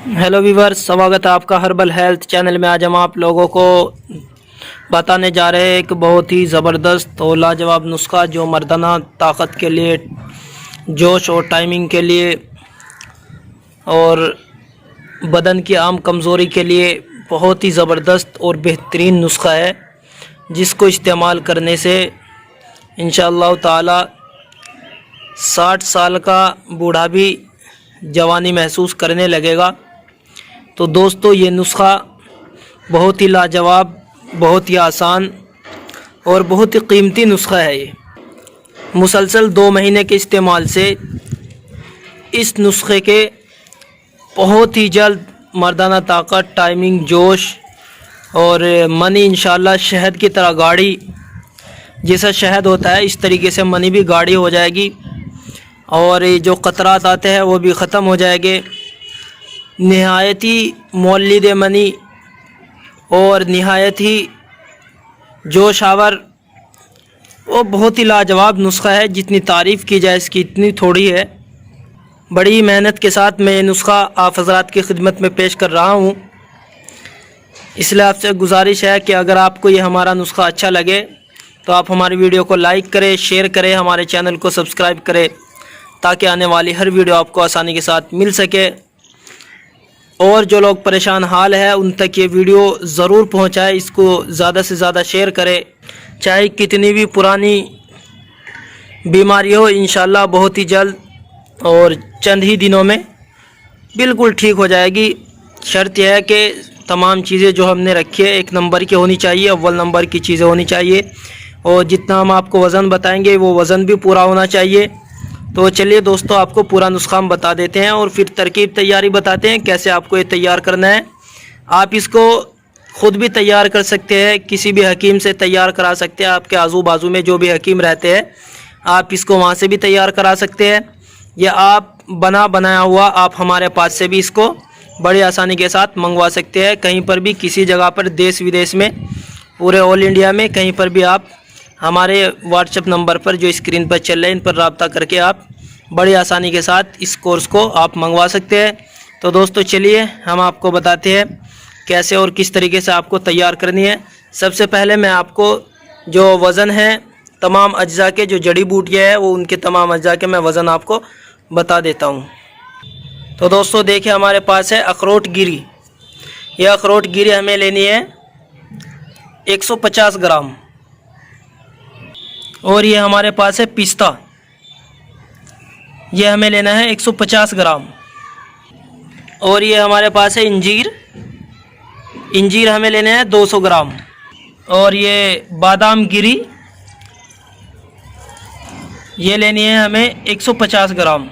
Hello viewers, स्वागत है आपका हर्बल हेल्थ चैनल में। आज हम आप लोगों को बताने जा रहे हैं एक बहुत ही ज़बरदस्त और लाजवाब नुस्खा जो मर्दाना ताकत के लिए, जोश और टाइमिंग के लिए और बदन की आम कमज़ोरी के लिए बहुत ही ज़बरदस्त और बेहतरीन नुस्खा है, जिसको इस्तेमाल करने से इंशाअल्लाह ताला 60 साल का बूढ़ा भी जवानी महसूस करने लगेगा। तो दोस्तों, ये नुस्खा बहुत ही लाजवाब, बहुत ही आसान और बहुत ही कीमती नुस्खा है। ये मुसलसल 2 महीने के इस्तेमाल से इस नुस्खे के बहुत ही जल्द मर्दाना ताकत, टाइमिंग, जोश और मनी इंशाल्लाह शहद की तरह गाढ़ी, जैसा शहद होता है इस तरीके से मनी भी गाढ़ी हो जाएगी और ये जो क़तरात आते हैं वो भी ख़त्म हो जाएंगे। निहायत ही मौलिद मनी और निहायत ही जोश आवर वो बहुत ही लाजवाब नुस्खा है। जितनी तारीफ़ की जाए इसकी इतनी थोड़ी है। बड़ी मेहनत के साथ मैं ये नुस्खा आप हज़रात की खिदमत में पेश कर रहा हूँ। इसलिए आपसे गुजारिश है कि अगर आपको ये हमारा नुस्खा अच्छा लगे तो आप हमारी वीडियो को लाइक करें, शेयर करें, हमारे चैनल को सब्सक्राइब करें, ताकि आने वाली हर वीडियो आपको आसानी के साथ मिल सके। और जो लोग परेशान हाल है उन तक ये वीडियो ज़रूर पहुंचाए, इसको ज़्यादा से ज़्यादा शेयर करें। चाहे कितनी भी पुरानी बीमारी हो, इंशाल्लाह बहुत ही जल्द और चंद ही दिनों में बिल्कुल ठीक हो जाएगी। शर्त यह है कि तमाम चीज़ें जो हमने रखी है 1 नंबर की होनी चाहिए, अव्वल नंबर की चीज़ें होनी चाहिए, और जितना हम आपको वज़न बताएंगे वो वज़न भी पूरा होना चाहिए। तो चलिए दोस्तों, आपको पूरा नुस्खा हम बता देते हैं और फिर तरकीब तैयारी बताते हैं कैसे आपको ये तैयार करना है। आप इसको ख़ुद भी तैयार कर सकते हैं, किसी भी हकीम से तैयार करा सकते हैं। आपके आजू बाजू में जो भी हकीम रहते हैं आप इसको वहाँ से भी तैयार करा सकते हैं, या आप बनाया हुआ आप हमारे पास से भी इसको बड़ी आसानी के साथ मंगवा सकते हैं। कहीं पर भी, किसी जगह पर, देश विदेश में, पूरे ऑल इंडिया में कहीं पर भी आप हमारे व्हाट्सएप नंबर पर जो स्क्रीन पर चल रहे हैं इन पर रब्ता करके आप बड़ी आसानी के साथ इस कोर्स को आप मंगवा सकते हैं। तो दोस्तों चलिए हम आपको बताते हैं कैसे और किस तरीके से आपको तैयार करनी है। सबसे पहले मैं आपको जो वज़न है तमाम अज्जा के, जो जड़ी बूटियाँ हैं वो उनके तमाम अज्जा के मैं वज़न आपको बता देता हूँ। तो दोस्तों देखिए, हमारे पास है अखरोट गिरी। यह अखरोट गिरी हमें लेनी है 150 ग्राम। और ये हमारे पास है पिस्ता, ये हमें लेना है 150 ग्राम। और ये हमारे पास है इंजीर, इंजीर हमें लेने हैं 200 ग्राम। और ये बादाम गिरी, ये लेनी है हमें 150 ग्राम।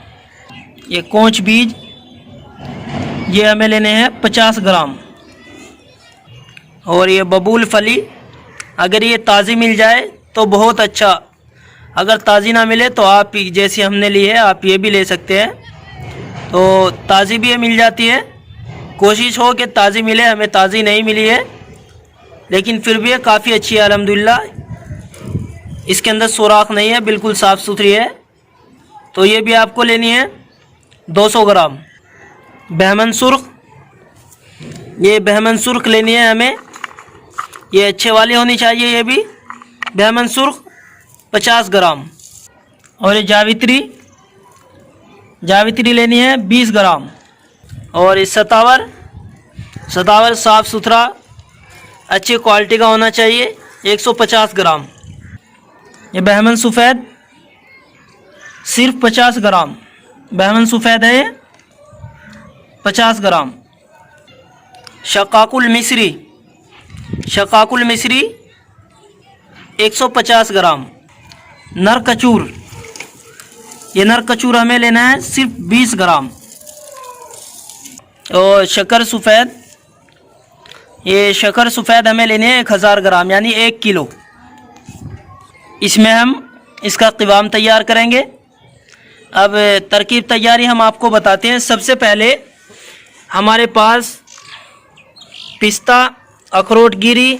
ये कोंच बीज, ये हमें लेने हैं 50 ग्राम। और ये बबूल फली, अगर ये ताज़ी मिल जाए तो बहुत अच्छा, अगर ताज़ी ना मिले तो आप जैसी हमने ली है आप ये भी ले सकते हैं। तो ताज़ी भी ये मिल जाती है, कोशिश हो कि ताज़ी मिले। हमें ताज़ी नहीं मिली है लेकिन फिर भी ये काफ़ी अच्छी है अल्हम्दुलिल्लाह। इसके अंदर सुराख नहीं है, बिल्कुल साफ़ सुथरी है। तो ये भी आपको लेनी है 200 ग्राम। बहमन सुर्ख, ये बहमन सुर्ख लेनी है हमें, ये अच्छे वाली होनी चाहिए। ये भी बहमन सुर्ख 50 ग्राम। और ये जावित्री, जावित्री लेनी है 20 ग्राम। और ये सतावर, सतावर साफ़ सुथरा अच्छी क्वालिटी का होना चाहिए, 150 ग्राम। ये बहमन सफ़ेद सिर्फ 50 ग्राम, बहमन सफ़ेद है ये 50 ग्राम। शकाकुल मिस्री, शकाकुल मिस्री 150 ग्राम। नर कचूर, ये नर कचूर हमें लेना है सिर्फ 20 ग्राम। और शक्कर सफ़ेद, ये शक्कर सफ़ेद हमें लेने हैं 1000 ग्राम, यानी 1 किलो। इसमें हम इसका क़िवाम तैयार करेंगे। अब तरकीब तैयारी हम आपको बताते हैं। सबसे पहले हमारे पास पिस्ता, अखरोट गिरी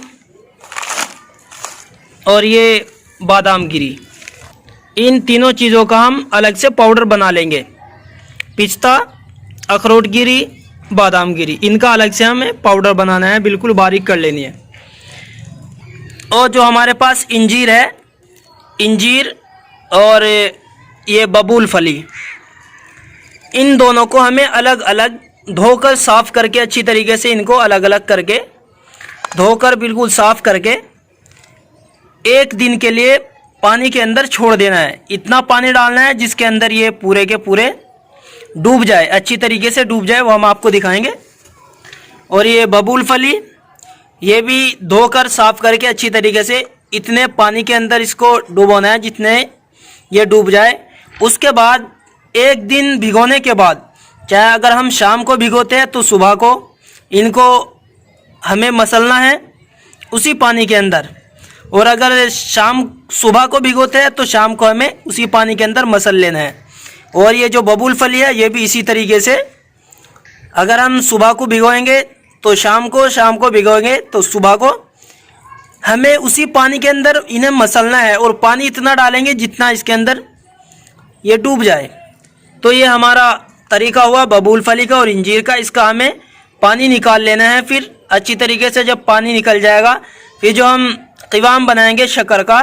और ये बादाम गिरी, इन तीनों चीज़ों का हम अलग से पाउडर बना लेंगे। पिस्ता, अखरोट गिरी, बादाम गिरी, इनका अलग से हमें पाउडर बनाना है, बिल्कुल बारीक कर लेनी है। और जो हमारे पास इंजीर है, इंजीर और ये बबूल फली, इन दोनों को हमें अलग अलग धोकर साफ़ करके अच्छी तरीके से इनको अलग अलग करके धोकर बिल्कुल साफ़ करके एक दिन के लिए पानी के अंदर छोड़ देना है। इतना पानी डालना है जिसके अंदर ये पूरे के पूरे डूब जाए, अच्छी तरीके से डूब जाए, वो हम आपको दिखाएंगे। और ये बबूल फली, ये भी धोकर साफ़ करके अच्छी तरीके से इतने पानी के अंदर इसको डुबोना है जितने ये डूब जाए। उसके बाद एक दिन भिगोने के बाद, चाहे अगर हम शाम को भिगोते हैं तो सुबह को इनको हमें मसलना है उसी पानी के अंदर, और अगर सुबह को भिगोते हैं तो शाम को हमें उसी पानी के अंदर मसल लेना है। और ये जो बबूल फली है ये भी इसी तरीके से, अगर हम सुबह को भिगोएंगे तो शाम को भिगोएंगे तो सुबह को हमें उसी पानी के अंदर इन्हें मसलना है, और पानी इतना डालेंगे जितना इसके अंदर ये डूब जाए। तो ये हमारा तरीका हुआ बबूल फली का और इंजीर का। इसका हमें पानी निकाल लेना है। फिर अच्छी तरीके से जब पानी निकल जाएगा, फिर जो हम क़िवाम बनाएंगे शक्कर का,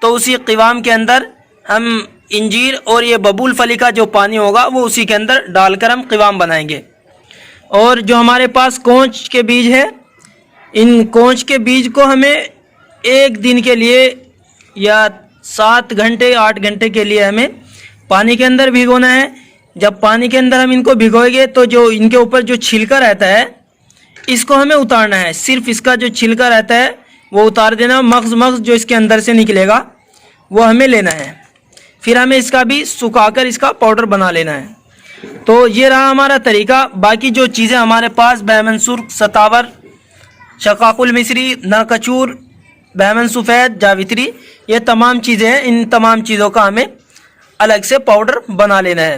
तो उसी क़िवाम के अंदर हम इंजीर और ये बबूल फली का जो पानी होगा वो उसी के अंदर डालकर हम क़िवाम बनाएंगे। और जो हमारे पास कोंच के बीज है, इन कोंच के बीज को हमें एक दिन के लिए या 7 घंटे 8 घंटे के लिए हमें पानी के अंदर भिगोना है। जब पानी के अंदर हम इनको भिगोएंगे तो जो इनके ऊपर जो छिलका रहता है इसको हमें उतारना है। सिर्फ इसका जो छिलका रहता है वो उतार देना, मग़ज़ जो इसके अंदर से निकलेगा वो हमें लेना है। फिर हमें इसका भी सुखाकर इसका पाउडर बना लेना है। तो ये रहा हमारा तरीका। बाकी जो चीज़ें हमारे पास बहमन सुर्ख, सतावर, शकाकुल मिस्री, नरकचूर, बहमन सफ़ेद, जावित्री, ये तमाम चीज़ें हैं। इन तमाम चीज़ों का हमें अलग से पाउडर बना लेना है।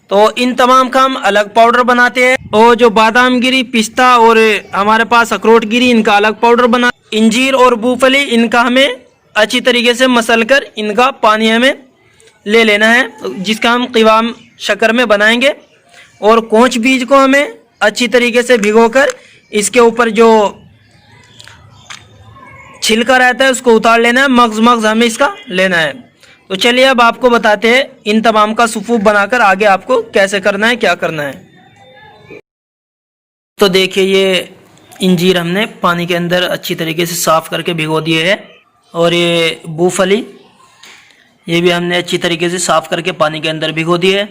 तो इन तमाम का हम अलग पाउडर बनाते हैं। और जो बादाम गिरी, पिस्ता और हमारे पास अखरोट गिरी, इनका अलग पाउडर बना। इंजीर और बूफली, इनका हमें अच्छी तरीके से मसल कर इनका पानी हमें ले लेना है, जिसका हम क़िवाम शक्कर में बनाएंगे। और कोंच बीज को हमें अच्छी तरीके से भिगोकर इसके ऊपर जो छिलका रहता है उसको उतार लेना है, मग़ज़ हमें इसका लेना है। तो चलिए अब आपको बताते हैं इन तमाम का सुफूफ बनाकर आगे आपको कैसे करना है, क्या करना है। तो देखिए ये इंजीर हमने पानी के अंदर अच्छी तरीके से साफ़ करके भिगो दिए है। और ये बूफली, ये भी हमने अच्छी तरीके से साफ़ करके पानी के अंदर भिगो दिए है।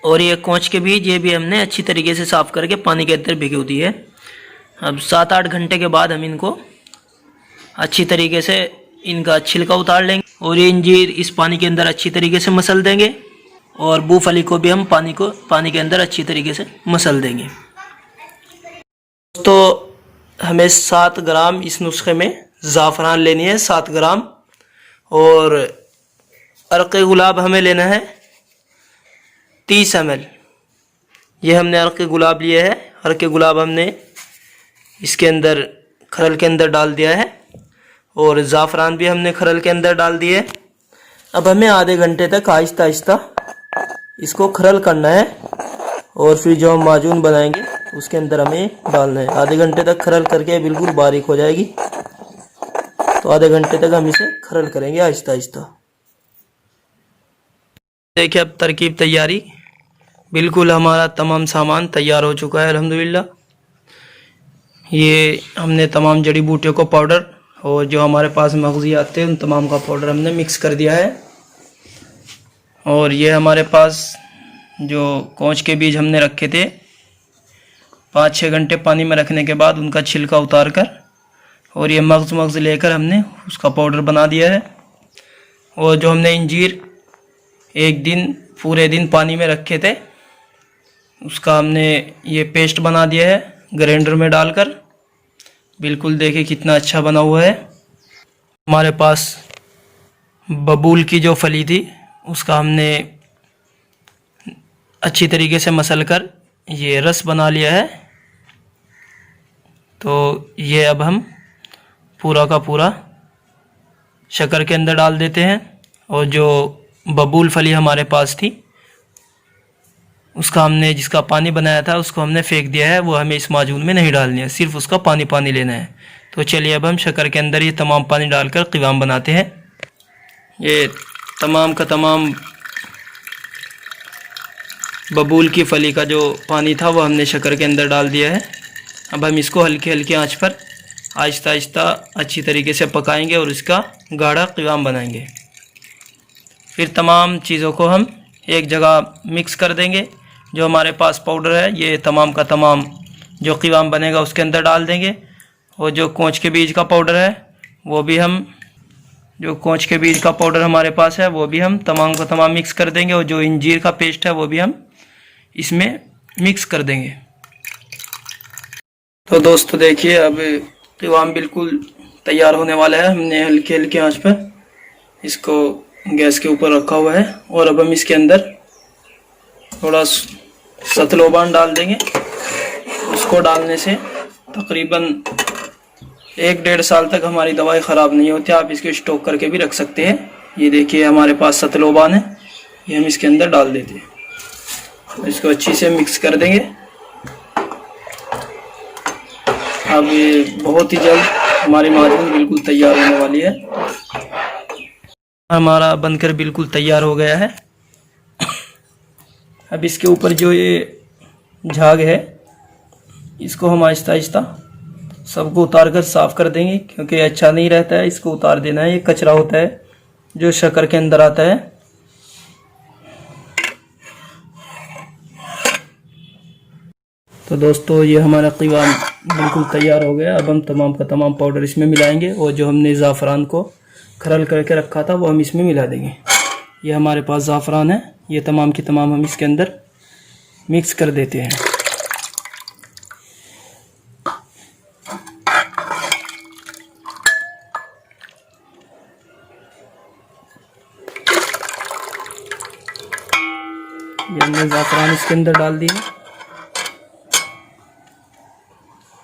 और ये कोंच के बीज, ये भी हमने अच्छी तरीके से साफ़ करके पानी के अंदर भिगो दिए है। अब 7-8 घंटे के बाद हम इनको अच्छी तरीके से इनका छिलका उतार लेंगे। और ये इंजीर इस पानी के अंदर अच्छी तरीके से मसल देंगे। और बूफली को भी हम पानी के अंदर अच्छी तरीके से मसल देंगे। तो हमें 7 ग्राम इस नुस्खे में ज़ाफ़रान लेनी है, 7 ग्राम। और अर्क़े गुलाब हमें लेना है 30 ml। ये हमने अर्क़े गुलाब लिए है। अर्क़े गुलाब हमने इसके अंदर खरल के अंदर डाल दिया है। और ज़ाफ़रान भी हमने खरल के अंदर डाल दिए। अब हमें आधे घंटे तक आहिस्ता आहिस्ता इसको खरल करना है। और फिर जो हम माजून बनाएंगे उसके अंदर हमें डालना है। आधे घंटे तक खरल करके बिल्कुल बारीक हो जाएगी। तो आधे घंटे तक हम इसे खरल करेंगे आहिस्ता आहिस्ता। देखिए अब तरकीब तैयारी, बिल्कुल हमारा तमाम सामान तैयार हो चुका है अल्हम्दुलिल्लाह। ये हमने तमाम जड़ी बूटियों को पाउडर और जो हमारे पास मग़ज़ी आते हैं उन तमाम का पाउडर हमने मिक्स कर दिया है। और ये हमारे पास जो कोंच के बीज हमने रखे थे, 5-6 घंटे पानी में रखने के बाद उनका छिलका उतार कर और ये मग़ज़ लेकर हमने उसका पाउडर बना दिया है। और जो हमने इंजीर एक दिन पूरे दिन पानी में रखे थे उसका हमने ये पेस्ट बना दिया है ग्राइंडर में डालकर। बिल्कुल देखिए कितना अच्छा बना हुआ है। हमारे पास बबूल की जो फली थी उसका हमने अच्छी तरीके से मसल कर ये रस बना लिया है। तो ये अब हम पूरा का पूरा शक्कर के अंदर डाल देते हैं। और जो बबूल फली हमारे पास थी उसका हमने जिसका पानी बनाया था उसको हमने फेंक दिया है, वो हमें इस माजून में नहीं डालनी है, सिर्फ उसका पानी पानी लेना है। तो चलिए अब हम शक्कर के अंदर ये तमाम पानी डालकर क़िवाम बनाते हैं। ये तमाम का तमाम बबूल की फली का जो पानी था वो हमने शक्कर के अंदर डाल दिया है। अब हम इसको हल्की हल्की आंच पर आहिस्ता आहिस्ता अच्छी तरीके से पकाएंगे और इसका गाढ़ा क़िवाम बनाएंगे। फिर तमाम चीज़ों को हम एक जगह मिक्स कर देंगे। जो हमारे पास पाउडर है ये तमाम का तमाम जो क़िवाम बनेगा उसके अंदर डाल देंगे। और जो कोंच के बीज का पाउडर है वो भी हम हमारे पास है वो भी हम तमाम का तमाम मिक्स कर देंगे। और जो इंजीर का पेस्ट है वो भी हम इसमें मिक्स कर देंगे। तो दोस्तों देखिए अब क़िवाम बिल्कुल तैयार होने वाला है। हमने हल्की हल्की आंच पर इसको गैस के ऊपर रखा हुआ है और अब हम इसके अंदर थोड़ा सतलोबान डाल देंगे। उसको डालने से तकरीबन 1-1.5 साल तक हमारी दवाई ख़राब नहीं होती। आप इसको स्टॉक करके भी रख सकते हैं। ये देखिए हमारे पास सतलोबान है, ये हम इसके अंदर डाल देते हैं। इसको अच्छी से मिक्स कर देंगे। अब ये बहुत ही जल्द हमारी माजून बिल्कुल तैयार होने वाली है। हमारा बनकर बिल्कुल तैयार हो गया है। अब इसके ऊपर जो ये झाग है इसको हम आहिस्ता आहिस्ता सबको उतार कर साफ़ कर देंगे, क्योंकि अच्छा नहीं रहता है। इसको उतार देना है, ये कचरा होता है जो शक्कर के अंदर आता है। तो दोस्तों ये हमारा क़िवाम बिल्कुल तैयार हो गया। अब हम तमाम का तमाम पाउडर इसमें मिलाएंगे और जो हमने ज़ाफ़रान को खरल करके रखा था वो हम इसमें मिला देंगे। ये हमारे पास ज़ाफ़रान है, ये तमाम की तमाम हम इसके अंदर मिक्स कर देते हैं। ये हमने ज़ाफ़रान इसके अंदर डाल दिया।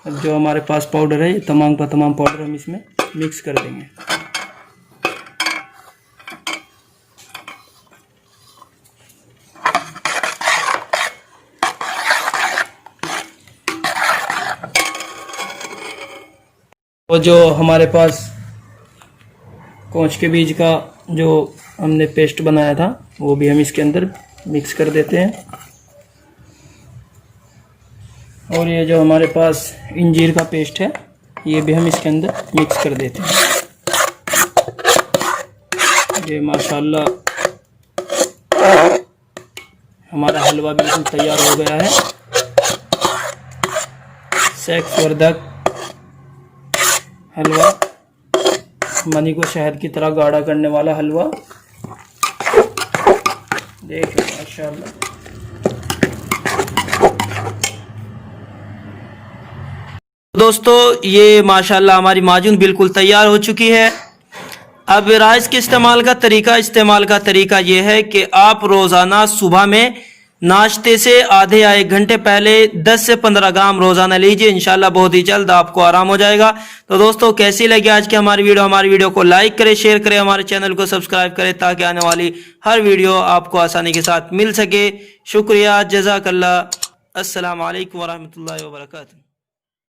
अब जो हमारे पास पाउडर है ये तमाम का तमाम पाउडर हम इसमें मिक्स कर देंगे। और जो हमारे पास कोंच के बीज का जो हमने पेस्ट बनाया था वो भी हम इसके अंदर मिक्स कर देते हैं। और ये जो हमारे पास इंजीर का पेस्ट है ये भी हम इसके अंदर मिक्स कर देते हैं। ये माशाल्लाह हमारा हलवा बिल्कुल तैयार हो गया है। सेक्सवर्धक हलवा, मनी को शहद की तरह गाढ़ा करने वाला हलवा। देखिए माशाल्लाह। दोस्तों ये माशाल्लाह हमारी माजून बिल्कुल तैयार हो चुकी है। अब राइस के इस्तेमाल का तरीका ये है कि आप रोज़ाना सुबह में नाश्ते से आधे या 1 घंटे पहले 10 से 15 ग्राम रोज़ाना लीजिए। इंशाल्लाह बहुत ही जल्द आपको आराम हो जाएगा। तो दोस्तों कैसी लगी आज की हमारी वीडियो को लाइक करें, शेयर करें, हमारे चैनल को सब्सक्राइब करें ताकि आने वाली हर वीडियो आपको आसानी के साथ मिल सके। शुक्रिया, जज़ाकल्लाह। अस्सलाम वालेकुम वरहमतुल्लाहि वबरकातुहू।